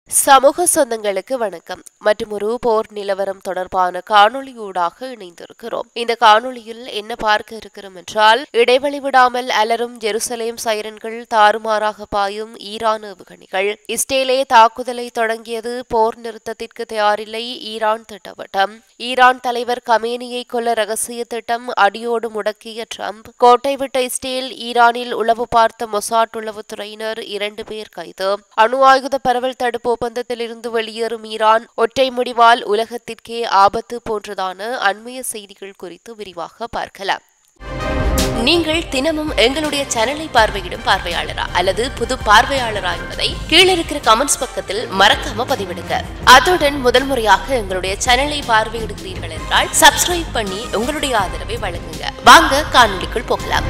சமூக சொந்தங்களுக்கு வணக்கம். மற்றுமொரு போர் நிலவரம் தொடர்பான காணொளியூடாக இணைந்திருக்கிறோம். இந்த காணொளியில் என்ன பார்க்க இருக்கிறோம் என்றால், இடைவெளி விடாமல் அலரும் ஜெருசலேம் சைரன்கள், தாறுமாறாக பாயும் ஈரான் ஏவுகணைகள், இஸ்ரேலே தாக்குதலை தொடங்கியது, போர் நிறுத்தத்திற்கு தயாரில்லை ஈரான் திட்டவட்டம், ஈரான் தலைவர் கமேனியை கொல்ல ரகசிய திட்டம் அடியோடு முடக்கிய ட்ரம்ப், கோட்டை விட்ட இஸ்ரேல், ஈரானில் உளவு பார்த்த மொசாட் உளவுத்துறையினர் 2 பேர் கைது, அணு ஆயுத பரவல் தடுப்பு ஒப்பந்தத்திலிருந்து வெளியேறும் ஈரான், ஒற்றை முடிவால் உலகத்திற்கே ஆபத்து போன்றதான அண்மைய செய்திகள் குறித்து விரிவாக பார்க்கலாம். நீங்கள் தினமும் எங்களுடைய சேனலை பார்வையிடும் பார்வையாளரா அல்லது புது பார்வையாளரா என்பதை கீழே இருக்கிற கமெண்ட்ஸ் பக்கத்தில் மறக்காம பதிவிடுங்க. அதுடன் முதல் முறையாக எங்களுடைய சேனலை பார்வையிடுகிறீர்கள் என்றால் சப்ஸ்கிரைப் பண்ணி உங்களுடைய ஆதரவை வழங்குங்க. வாங்க காணொளிக்குள் போகலாம்.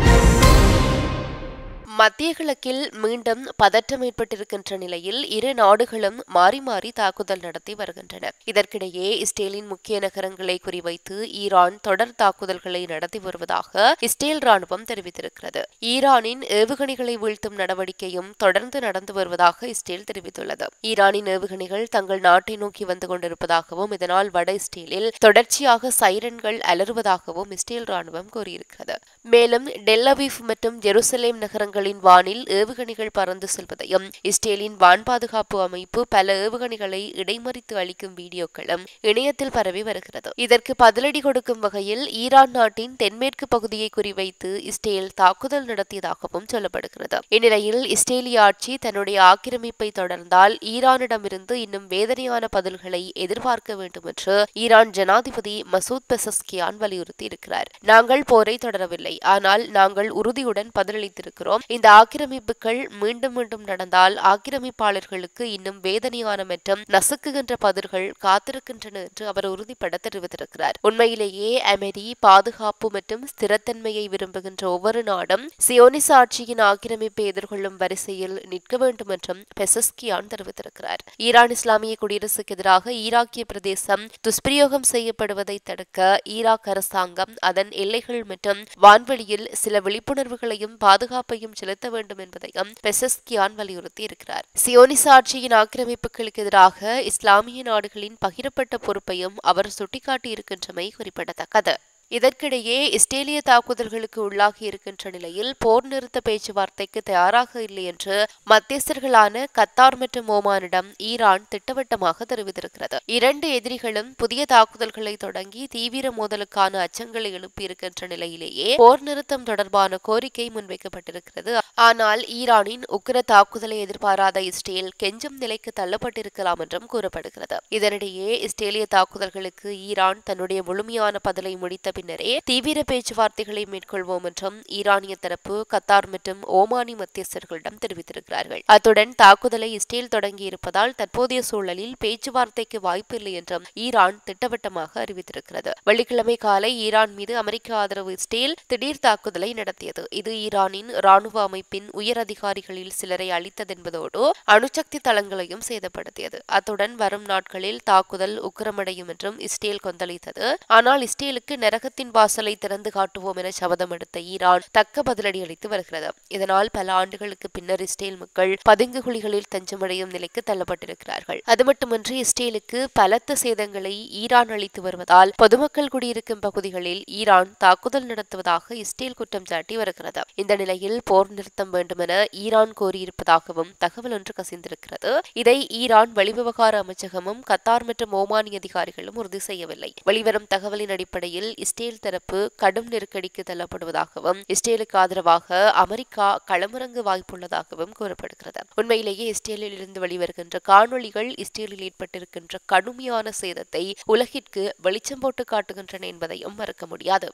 மத்திய கிழக்கில் மீண்டும் பதற்றம் ஏற்பட்டிருக்கின்ற நிலையில் இரு நாடுகளும் மாறி மாறி தாக்குதல் நடத்தி வருகின்றன. இதற்கிடையே இஸ்ரேலின் முக்கிய நகரங்களை குறிவைத்து ஈரான் தொடர் தாக்குதல்களை நடத்தி வருவதாக இஸ்ரேல் ராணுவம் தெரிவித்திருக்கிறது. ஈரானின் ஏவுகணைகளை வீழ்த்தும் நடவடிக்கையும் தொடர்ந்து நடந்து வருவதாக இஸ்ரேல் தெரிவித்துள்ளது. ஈரானின் ஏவுகணைகள் தங்கள் நாட்டை நோக்கி வந்து கொண்டிருப்பதாகவும் இதனால் வட இஸ்ரேலில் தொடர்ச்சியாக சைரன்கள் அலறுவதாகவும் இஸ்ரேல் ராணுவம் கூறியிருக்கிறது. மேலும் டெல் அவீவ் மற்றும் ஜெருசலேம் நகரங்களில் வானில் ஏவுகணைகள் பறந்து செல்வதையும் இஸ்ரேலின் வான் பாதுகாப்பு அமைப்பு பல ஏவுகணைகளை இடைமறித்து அளிக்கும் வீடியோக்களும் இணையத்தில் பரவி வருகிறது. இதற்கு பதிலடி கொடுக்கும் வகையில் ஈரான் நாட்டின் தென்மேற்கு பகுதியை குறிவைத்து இஸ்ரேல் தாக்குதல் நடத்தியதாகவும் சொல்லப்படுகிறது. இந்நிலையில் இஸ்ரேலிய ஆட்சி தன்னுடைய ஆக்கிரமிப்பை தொடர்ந்தால் ஈரானிடமிருந்து இன்னும் வேதனையான பதில்களை எதிர்பார்க்க வேண்டும் என்று ஈரான் ஜனாதிபதி மசூத் பெசஸ்கியான் வலியுறுத்தி இருக்கிறார். நாங்கள் போரை தொடரவில்லை, ஆனால் நாங்கள் உறுதியுடன் பதிலளித்திருக்கிறோம். இந்த ஆக்கிரமிப்புகள் மீண்டும் மீண்டும் நடந்தால் ஆக்கிரமிப்பாளர்களுக்கு இன்னும் வேதனையான மற்றும் நசுக்குகின்ற பதில்கள் காத்திருக்கின்றன என்று அவர் உறுதிப்பட தெரிவித்திருக்கிறார். உண்மையிலேயே அமைதி, பாதுகாப்பு மற்றும் ஸ்திரத்தன்மையை விரும்புகின்ற ஒவ்வொரு நாடும் சியோனிச ஆட்சியின் ஆக்கிரமிப்பை எதிர்கொள்ளும் வரிசையில் நிற்க வேண்டும் என்றும் பெசஸ்கியான் தெரிவித்திருக்கிறார். ஈரான் இஸ்லாமிய குடியரசுக்கு எதிராக ஈராக்கிய பிரதேசம் துஷ்பிரயோகம் செய்யப்படுவதை தடுக்க ஈராக் அரசாங்கம் அதன் எல்லைகள் மற்றும் வான்வெளியில் சில விழிப்புணர்வுகளையும் பாதுகாப்பையும் செலுத்த வேண்டும் என்பதையும் பெசஸ்கியான் வலியுறுத்தி இருக்கிறார். சியோனிச ஆட்சியின் ஆக்கிரமிப்புகளுக்கு எதிராக இஸ்லாமிய நாடுகளின் பகிரப்பட்ட பொறுப்பையும் அவர் சுட்டிக்காட்டியிருக்கின்றமை குறிப்பிடத்தக்கது. இதற்கிடையே இஸ்ரேலிய தாக்குதல்களுக்கு உள்ளாகி இருக்கின்ற நிலையில் போர் நிறுத்த பேச்சுவார்த்தைக்கு தயாராக இல்லை என்று மத்தியஸ்தர்களான கத்தார் மற்றும் ஓமானிடம் ஈரான் திட்டவட்டமாக தெரிவித்திருக்கிறது. இரண்டு எதிரிகளும் புதிய தாக்குதல்களை தொடங்கி தீவிர மோதலுக்கான அச்சங்களை எழுப்பியிருக்கின்ற நிலையிலேயே போர் நிறுத்தம் தொடர்பான கோரிக்கை முன்வைக்கப்பட்டிருக்கிறது. ஆனால் ஈரானின் உக்கிர தாக்குதலை எதிர்பாராத இஸ்ரேல் கெஞ்சும் நிலைக்கு தள்ளப்பட்டிருக்கலாம் என்றும் கூறப்படுகிறது. இதனிடையே இஸ்ரேலிய தாக்குதல்களுக்கு ஈரான் தன்னுடைய முழுமையான பதிலை முடித்த பின்னரே தீவிர பேச்சுவார்த்தைகளை மேற்கொள்வோம் என்றும் ஈரானிய தரப்பு கத்தார் மற்றும் ஓமானி மத்தியஸ்தர்களிடம் தெரிவித்திருக்கிறார்கள். அத்துடன் தாக்குதலை இஸ்ரேல் தொடங்கியிருப்பதால் தற்போதைய சூழலில் பேச்சுவார்த்தைக்கு வாய்ப்பில்லை என்றும் ஈரான் திட்டவட்டமாக அறிவித்திருக்கிறது. வெள்ளிக்கிழமை காலை ஈரான் மீது அமெரிக்க ஆதரவு இஸ்ரேல் திடீர் தாக்குதலை நடத்தியது. இது ஈரானின் ராணுவ அமைப்பின் உயர் அதிகாரிகளில் சிலரை அளித்ததென்பதோடு அணுசக்தி தளங்களையும் சேதப்படுத்தியது. அத்துடன் வரும் நாட்களில் தாக்குதல் உக்கிரமடையும் என்றும் இஸ்ரேல் கொந்தளித்தது. ஆனால் இஸ்ரேலுக்கு நரகத்தின் வாசலை திறந்து காட்டுவோம் என சபதம் எடுத்த ஈரான் தக்க பதிலடி அளித்து வருகிறது. இதனால் பல ஆண்டுகளுக்கு பின்னர் இஸ்ரேல் மக்கள் பதுங்கு குழிகளில் தஞ்சமடையும் நிலைக்கு தள்ளப்பட்டிருக்கிறார்கள். அது மட்டுமின்றி இஸ்ரேலுக்கு பலத்த சேதங்களை ஈரான் அளித்து வருவதால் பொதுமக்கள் குடியிருக்கும் பகுதிகளில் ஈரான் தாக்குதல் நடத்துவதாக இஸ்ரேல் குற்றம் சாட்டி வருகிறது. இந்த நிலையில் போர் நிறுத்தம் வேண்டுமென ஈரான் கோரியிருப்பதாகவும் தகவல் ஒன்று கசிந்திருக்கிறது. இதை ஈரான் வெளிவிவகார அமைச்சகமும் கத்தார் மற்றும் ஓமானி அதிகாரிகளும் உறுதி செய்யவில்லை. வெளிவரும் தகவலின் அடிப்படையில் இஸ்ரேல் தரப்பு கடும் நெருக்கடிக்கு தள்ளப்படுவதாகவும் இஸ்ரேலுக்கு ஆதரவாக அமெரிக்கா களமிறங்க வாய்ப்புள்ளதாகவும் கூறப்படுகிறது. உண்மையிலேயே இஸ்ரேலில் இருந்து வெளிவருகின்ற காணொளிகள் இஸ்ரேலில் ஏற்பட்டிருக்கின்ற கடுமையான சேதத்தை உலகிற்கு வெளிச்சம் போட்டு காட்டுகின்றன என்பதையும் மறக்க முடியாது.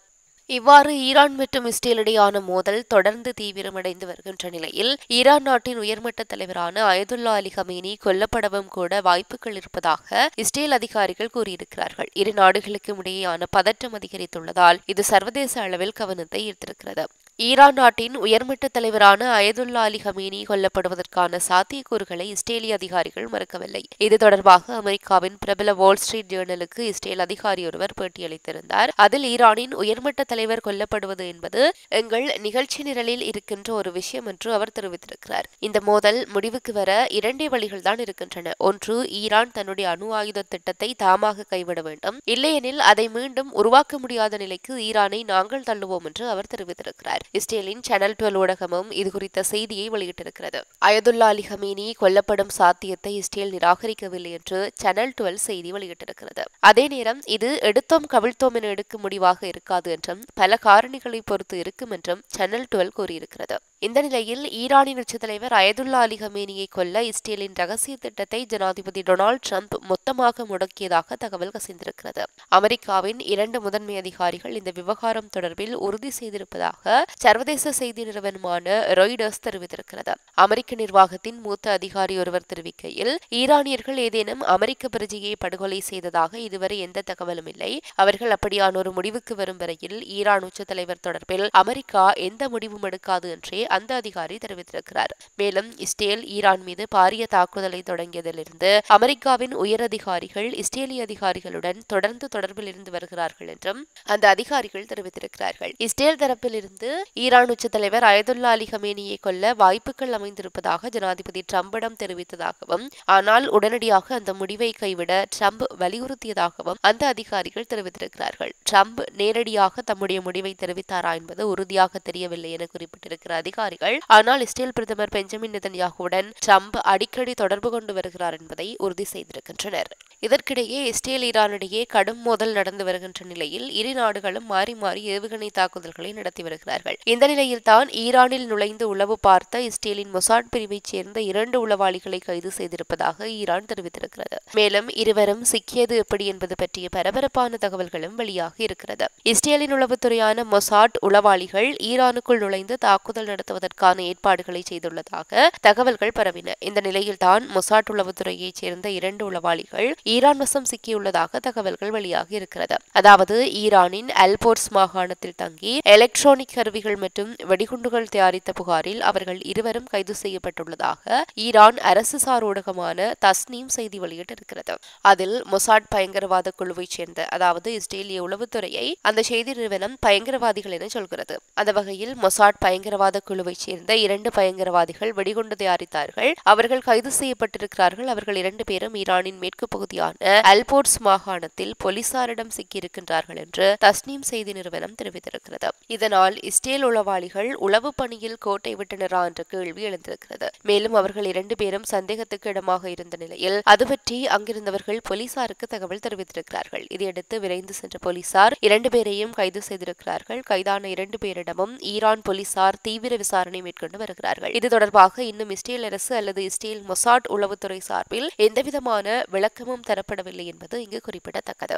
இவ்வாறு ஈரான் மற்றும் இஸ்ரேல் இடையான மோதல் தொடர்ந்து தீவிரமடைந்து வருகின்ற நிலையில் ஈரான் நாட்டின் உயர்மட்ட தலைவரான அயதுல்லா அலி கமேனி கொல்லப்படவும் கூட வாய்ப்புகள் இருப்பதாக இஸ்ரேல் அதிகாரிகள் கூறியிருக்கிறார்கள். இரு நாடுகளுக்கும் இடையேயான பதற்றம் அதிகரித்துள்ளதால் இது சர்வதேச அளவில் கவனத்தை ஈர்த்திருக்கிறது. ஈரான் நாட்டின் உயர்மட்ட தலைவரான அயதுல்லா அலி ஹமீனி கொல்லப்படுவதற்கான சாத்தியக்கூறுகளை இஸ்ரேலிய அதிகாரிகள் மறுக்கவில்லை. இது தொடர்பாக அமெரிக்காவின் பிரபல வால் ஸ்ட்ரீட் ஜேர்னலுக்கு இஸ்ரேல் அதிகாரி ஒருவர் பேட்டியளித்திருந்தார். அதில் ஈரானின் உயர்மட்ட தலைவர் கொல்லப்படுவது என்பது எங்கள் நிகழ்ச்சி நிரலில் இருக்கின்ற ஒரு விஷயம் என்று அவர் தெரிவித்திருக்கிறார். இந்த மோதல் முடிவுக்கு வர இரண்டே வழிகள் தான் இருக்கின்றன. ஒன்று, ஈரான் தன்னுடைய அணு ஆயுத திட்டத்தை தாமாக கைவிட வேண்டும். இல்லையெனில் அதை மீண்டும் உருவாக்க முடியாத நிலைக்கு ஈரானை நாங்கள் தள்ளுவோம் என்று அவர் தெரிவித்திருக்கிறார். இஸ்ரேலின் சேனல் 12 ஊடகமும் இதுகுறித்த செய்தியை வெளியிட்டிருக்கிறது. அயதுல்லா அலி ஹமீனி கொல்லப்படும் சாத்தியத்தை இஸ்ரேல் நிராகரிக்கவில்லை என்று சேனல் 12 செய்தி வெளியிட்டிருக்கிறது. அதே நேரம் இது எடுத்தோம் கவிழ்த்தோம் என எடுக்கும் முடிவாக இருக்காது என்றும் பல காரணிகளை பொறுத்து இருக்கும் என்றும் சேனல் 12 கூறியிருக்கிறது. இந்த நிலையில் ஈரானின் உச்ச தலைவர் அயதுல்லா அலி ஹமீனியை கொல்ல இஸ்ரேலின் ரகசிய திட்டத்தை ஜனாதிபதி டொனால்டு டிரம்ப் மொத்தமாக முடக்கியதாக தகவல் கசிந்திருக்கிறது. அமெரிக்காவின் 2 முதன்மை அதிகாரிகள் இந்த விவகாரம் தொடர்பில் உறுதி செய்திருப்பதாக சர்வதேச செய்தி நிறுவனமான ராய்டர்ஸ் தெரிவித்திருக்கிறது. அமெரிக்க நிர்வாகத்தின் மூத்த அதிகாரி ஒருவர் தெரிவிக்கையில், ஈரானியர்கள் ஏதேனும் அமெரிக்க பிரஜையை படுகொலை செய்ததாக இதுவரை எந்த தகவலும் இல்லை. அவர்கள் அப்படியான ஒரு முடிவுக்கு வரும் வரையில் ஈரான் உச்ச தலைவர் தொடர்பில் அமெரிக்கா எந்த முடிவும் எடுக்காது என்றே அந்த அதிகாரி தெரிவித்திருக்கிறார். மேலும் இஸ்ரேல் ஈரான் மீது பாரிய தாக்குதலை தொடங்கியதிலிருந்து அமெரிக்காவின் உயர் அதிகாரிகள் இஸ்ரேலிய அதிகாரிகளுடன் தொடர்ந்து தொடர்பில் இருந்து வருகிறார்கள் என்றும் அந்த அதிகாரிகள் தெரிவித்திருக்கிறார்கள். இஸ்ரேல் தரப்பில் இருந்து ஈரான் உச்ச தலைவர் அயதுல்லா அலி ஹமீனியை கொல்ல வாய்ப்புகள் அமைந்திருப்பதாக ஜனாதிபதி டிரம்பிடம் தெரிவித்ததாகவும், ஆனால் உடனடியாக அந்த முடிவை கைவிட டிரம்ப் வலியுறுத்தியதாகவும் அந்த அதிகாரிகள் தெரிவித்திருக்கிறார்கள். டிரம்ப் நேரடியாக தம்முடைய முடிவை தெரிவித்தாரா என்பது உறுதியாக தெரியவில்லை என குறிப்பிட்டிருக்கிற அதிகாரிகள், ஆனால் இஸ்ரேல் பிரதமர் பெஞ்சமின் நெதன்யாகுவுடன் டிரம்ப் அடிக்கடி தொடர்பு கொண்டு வருகிறார் என்பதை உறுதி செய்திருக்கின்றனர். இதற்கிடையே இஸ்ரேல் ஈரானிடையே கடும் மோதல் நடந்து வருகின்ற நிலையில் இரு நாடுகளும் மாறி மாறி ஏவுகணை தாக்குதல்களை நடத்தி வருகிறார்கள். இந்த நிலையில்தான் ஈரானில் நுழைந்து உளவு பார்த்த இஸ்ரேலின் மொசாட் பிரிவைச் சேர்ந்த 2 உளவாளிகளை கைது செய்திருப்பதாக ஈரான் தெரிவித்திருக்கிறது. மேலும் இருவரும் சிக்கியது எப்படி என்பது பற்றிய பரபரப்பான தகவல்களும் வெளியாகி இருக்கிறது. இஸ்ரேலின் உளவுத்துறையான மொசாட் உளவாளிகள் ஈரானுக்குள் நுழைந்து தாக்குதல் நடத்துவதற்கான ஏற்பாடுகளை செய்துள்ளதாக தகவல்கள் பரவின. இந்த நிலையில்தான் மொசாட் உளவுத்துறையைச் சேர்ந்த 2 உளவாளிகள் ஈரான் வசம் சிக்கியுள்ளதாக தகவல்கள் வெளியாகி இருக்கிறது. அதாவது ஈரானின் அல்போர்ஸ் மாகாணத்தில் தங்கி எலக்ட்ரானிக் கருவிகள் மற்றும் வெடிகுண்டுகள் தயாரித்த புகாரில் அவர்கள் இருவரும் கைது செய்யப்பட்டுள்ளதாக ஈரான் அரசு சார் ஊடகமான தஸ்னீம் செய்தி வெளியிட்டிருக்கிறது. அதில் மொசாட் பயங்கரவாத குழுவைச் சேர்ந்த, அதாவது இஸ்ரேலிய உளவுத்துறையை அந்த செய்தி நிறுவனம் பயங்கரவாதிகள் என சொல்கிறது. அந்த வகையில் மொசாட் பயங்கரவாத குழுவைச் சேர்ந்த 2 பயங்கரவாதிகள் வெடிகுண்டு தயாரித்தார்கள். அவர்கள் கைது செய்யப்பட்டிருக்கிறார்கள். அவர்கள் 2 பேரும் ஈரானின் மேற்கு பகுதியான அல்போர்ஸ் மாகாணத்தில் போலீசாரிடம் சிக்கியிருக்கின்றார்கள் என்று தஸ்னீம் செய்தி நிறுவனம் தெரிவித்திருக்கிறது. இதனால் இஸ்ரேல் உளவாளிகள் உளவு பணியில் கோட்டை விட்டனரா என்ற கேள்வி எழுந்திருக்கிறது. மேலும் அவர்கள் 2 பேரும் சந்தேகத்துக்கு இடமாக இருந்த நிலையில் அது பற்றி அங்கிருந்தவர்கள் போலீசாருக்கு தகவல் தெரிவித்திருக்கிறார்கள். இதையடுத்து விரைந்து சென்ற போலீசார் 2 பேரையும் கைது செய்திருக்கிறார்கள். கைதான 2 பேரிடமும் ஈரான் போலீசார் தீவிர விசாரணை மேற்கொண்டு வருகிறார்கள். இது தொடர்பாக இன்னும் இஸ்ரேல் அரசு அல்லது இஸ்ரேல் மொசாட் உளவுத்துறை சார்பில் எந்தவிதமான விளக்கமும் தரப்படவில்லை என்பது இங்கு குறிப்பிடத்தக்கது.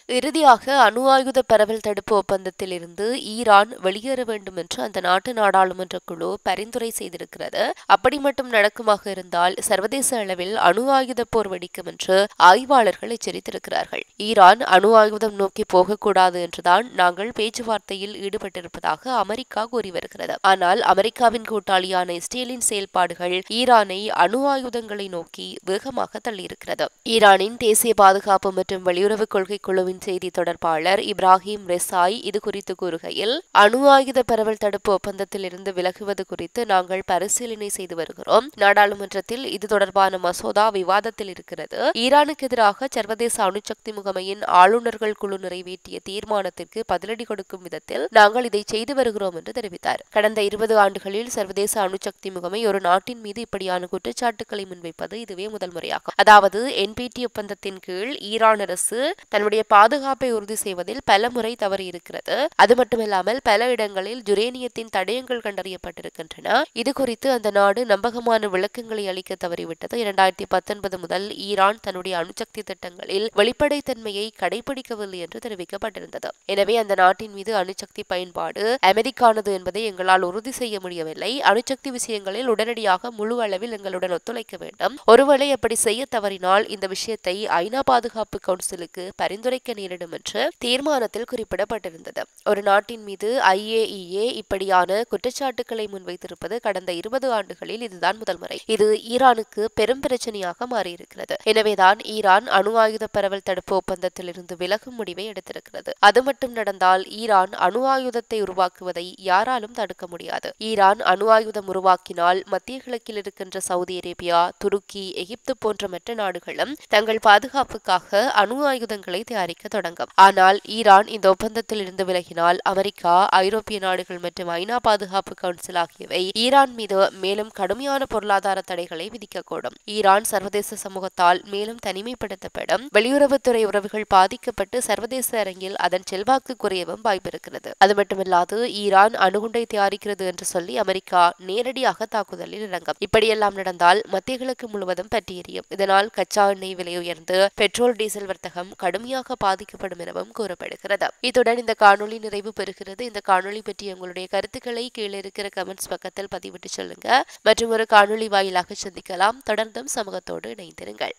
இறுதியாக அணு ஆயுத பரவல் தடுப்பு ஒப்பந்தத்தில் இருந்து ஈரான் வெளியேற வேண்டும் என்று அந்த நாட்டு நாடாளுமன்ற குழு பரிந்துரை செய்திருக்கிறது. அப்படி மட்டும் நடக்குமாக இருந்தால் சர்வதேச அளவில் அணு ஆயுத போர் வெடிக்கும் என்று ஆய்வாளர்கள் எச்சரித்திருக்கிறார்கள். ஈரான் அணு ஆயுதம் நோக்கி போகக்கூடாது என்றுதான் நாங்கள் பேச்சுவார்த்தையில் ஈடுபட்டிருப்பதாக அமெரிக்கா கூறி வருகிறது. ஆனால் அமெரிக்காவின் கூட்டாளியான இஸ்ரேலின் செயல்பாடுகள் ஈரானை அணு ஆயுதங்களை நோக்கி வேகமாக தள்ளியிருக்கிறது. ஈரானின் தேசிய பாதுகாப்பு மற்றும் வெளியுறவு கொள்கை குழுவின் செய்தி தொடர்பாளர் இப்ராஹிம் ரெசாய் இது குறித்து கூறுகையில், அணு ஆயுத பரவல் தடுப்பு ஒப்பந்தத்தில் இருந்து விலகுவது குறித்து நாங்கள் பரிசீலனை செய்து வருகிறோம். நாடாளுமன்றத்தில் இது தொடர்பான மசோதா விவாதத்தில் இருக்கிறது. ஈரானுக்கு எதிராக சர்வதேச அணுசக்தி முகமையின் ஆளுநர்கள் குழு நிறைவேற்றிய தீர்மானத்திற்கு பதிலடி கொடுக்கும் விதத்தில் நாங்கள் இதை செய்து வருகிறோம் என்று தெரிவித்தார். கடந்த 20 ஆண்டுகளில் சர்வதேச அணுசக்தி முகமை ஒரு நாட்டின் மீது இப்படியான குற்றச்சாட்டுக்களை முன்வைப்பது இதுவே முதல் முறையாகும். அதாவது NPT ஒப்பந்தத்தின் கீழ் ஈரான் அரசு தன்னுடைய பாதுகாப்பை உறுதி செய்வதில் பல முறை தவறி இருக்கிறது. அது மட்டுமில்லாமல் பல இடங்களில் யுரேனியத்தின் தடயங்கள் கண்டறியப்பட்டிருக்கின்றன. இது குறித்து அந்த நாடு நம்பகமான விளக்கங்களை அளிக்க தவறிவிட்டது. 2019 முதல் ஈரான் தன்னுடைய அணுசக்தி திட்டங்களில் வெளிப்படைத்தன்மையை கடைபிடிக்கவில்லை என்று தெரிவிக்கப்பட்டிருந்தது. எனவே அந்த நாட்டின் மீது அணுசக்தி பயன்பாடு அமைதிக்கானது என்பதை எங்களால் உறுதி செய்ய முடியவில்லை. அணுசக்தி விஷயங்களில் உடனடியாக முழு அளவில் எங்களுடன் ஒத்துழைக்க வேண்டும். ஒருவேளை அப்படி செய்ய தவறினால் இந்த விஷயத்தை ஐநா பாதுகாப்பு கவுன்சிலுக்கு பரிந்துரைக்க சந்திக்க நேரிடும் என்று தீர்மானத்தில் குறிப்பிடப்பட்டிருந்தது. ஒரு நாட்டின் மீது IAEA இப்படியான குற்றச்சாட்டுக்களை முன்வைத்திருப்பது கடந்த 20 ஆண்டுகளில் இதுதான் முதல் முறை. இது ஈரானுக்கு பெரும் பிரச்சனையாக மாறியிருக்கிறது. எனவேதான் ஈரான் அணு ஆயுத பரவல் தடுப்பு ஒப்பந்தத்தில் இருந்து விலகும் முடிவை எடுத்திருக்கிறது. அது மட்டும் நடந்தால் ஈரான் அணு ஆயுதத்தை உருவாக்குவதை யாராலும் தடுக்க முடியாது. ஈரான் அணு ஆயுதம் உருவாக்கினால் மத்திய கிழக்கில் இருக்கின்ற சவுதி அரேபியா, துருக்கி, எகிப்து போன்ற மற்ற நாடுகளும் தங்கள் பாதுகாப்புக்காக அணு ஆயுதங்களை தயாரிக்க தொடங்கும். ஆனால் ஈரான் இந்த ஒப்பந்தத்தில் இருந்து விலகினால் அமெரிக்கா, ஐரோப்பிய நாடுகள் மற்றும் ஐநா பாதுகாப்பு கவுன்சில் ஆகியவை ஈரான் மீது மேலும் கடுமையான பொருளாதார தடைகளை விதிக்கக்கூடும். ஈரான் சர்வதேச சமூகத்தால் மேலும் தனிமைப்படுத்தப்படும். வெளியுறவுத்துறை உறவுகள் பாதிக்கப்பட்டு சர்வதேச அரங்கில் அதன் செல்வாக்கு குறையவும் வாய்ப்பிருக்கிறது. அது மட்டுமில்லாது ஈரான் அணுகுண்டை தயாரிக்கிறது என்று சொல்லி அமெரிக்கா நேரடியாக தாக்குதலில் இறங்கும். இப்படியெல்லாம் நடந்தால் மத்திய கிழக்கு முழுவதும் பற்றி எரியும். இதனால் கச்சா எண்ணெய் விலை உயர்ந்து பெட்ரோல் டீசல் வர்த்தகம் கடுமையாக பாதிக்கப்படும் எனவும் கூறப்படுகிறது. இத்துடன் இந்த காணொலி நிறைவு பெறுகிறது. இந்த காணொலி பற்றி உங்களுடைய கருத்துக்களை கீழே இருக்கிற கமெண்ட்ஸ் பக்கத்தில் பதிவிட்டு சொல்லுங்க. மற்றும் ஒரு காணொலி வாயிலாக சந்திக்கலாம். தொடர்ந்தும் சமூகத்தோடு இணைந்திருங்கள்.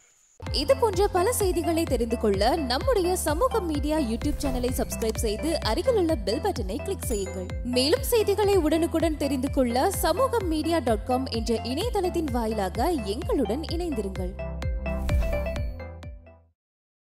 இது போன்ற பல செய்திகளை தெரிந்து கொள்ள நம்முடைய சமூக மீடியா யூடியூப் சேனலை சப்ஸ்கிரைப் செய்து அருகிலுள்ள பெல் பட்டனை கிளிக் செய்யுங்கள். மேலும் செய்திகளை உடனுக்குடன் தெரிந்து கொள்ள samoogamedia.com என்ற இணையதளத்தின் வாயிலாக எங்களுடன் இணைந்திருங்கள்.